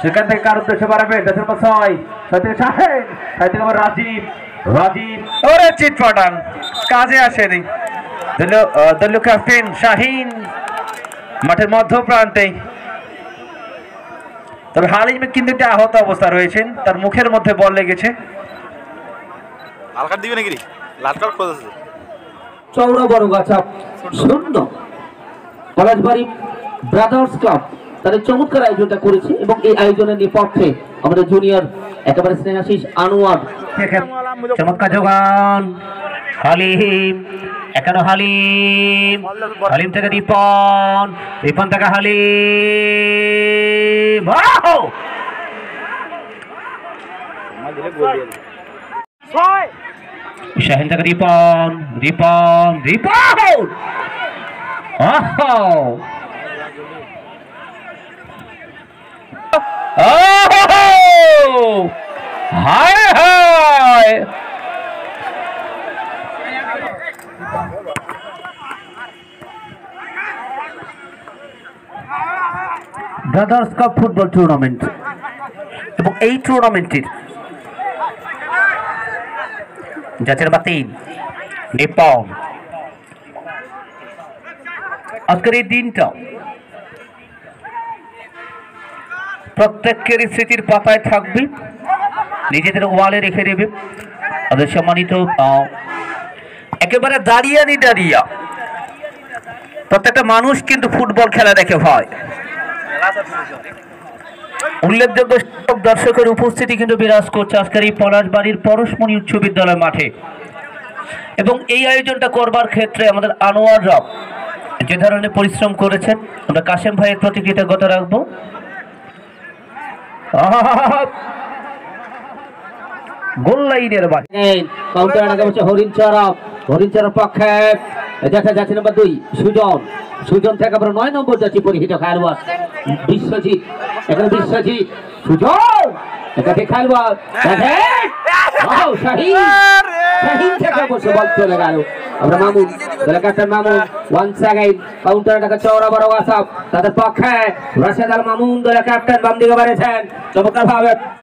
সেখান থেকে কার উদ্দেশ্যে বাড়াবেন 10 নম্বর 6 সাথে শাহিন সাথে আবার রাজীব রাজীব ওরে চিট ফাটান কাজে আসেনি দলীয় ক্যাপ্টেন শাহিন মাঠের মধ্য প্রান্তে। তবে হালিম কিন্তু একটা আহত অবস্থা রয়েছেন, তার মুখের মধ্যে বল লেগেছে। আলকার দিবে নাকি লাল কার্ড খোঁজেছে। চৌড়া বড়গাছা 0 পলাশবাড়ি ব্রাদার্স ক্লাব তাদের চমৎকার আয়োজনটা করেছে এবং এই আয়োজনের নেপথ্যে আমাদের জুনিয়র একেবারে স্নেহাশিস আনোয়ার চমৎকার যোগান হালিম এখানে হালিম হালিম থেকে রিপন রিপন থেকে হালিম শাহিন থেকে রিপন রিপন রিপন হায় হায় ব্রাদার্স কাপ ফুটবল টুর্নামেন্ট এবং এই টুর্নামেন্টের জাতীয় বা 3 নেপাল আজকের এই দিনটা প্রত্যেকের স্মৃতির পাতায় থাকবে, নিজেদের ওয়ালে রেখে দেবে। তাদের সম্মানিত একেবারে দাঁড়িয়া প্রত্যেকটা মানুষ কিন্তু ফুটবল খেলা দেখে হয়। উল্লেখযোগ্য সব দর্শকের উপস্থিতি কিন্তু বিরাজ করছে আজকের এই পলাশবাড়ির পরশমণি উচ্চ বিদ্যালয় মাঠে। এবং এই আয়োজনটা করবার ক্ষেত্রে আমাদের আনোয়াররা যে ধরনের পরিশ্রম করেছেন, আমরা কাশেম ভাইয়ের প্রতি কৃতজ্ঞতা রাখবো। গোল লাইনের কাউন্টার আগে বসে হরিণচরা পক্ষে দেখা যাচ্ছে নম্বর 2 সুজন থেকে আবার 9 নম্বর যাচ্ছে পরিহিত খেলোয়াড় বিশ্বজিৎ। এখানে বিশ্বজিৎ সুজন এখানে খেলোয়াড় শাহিন থেকে বসে বল চলে গেল। আমরা Mamun captain Mamun once again counter টাকা চওড়া বড় আসাব তাদের পক্ষে রাশেদ আল মামুন ক্যাপ্টেন বাম দিকে বাড়িয়েছেন চমৎকার ভাবে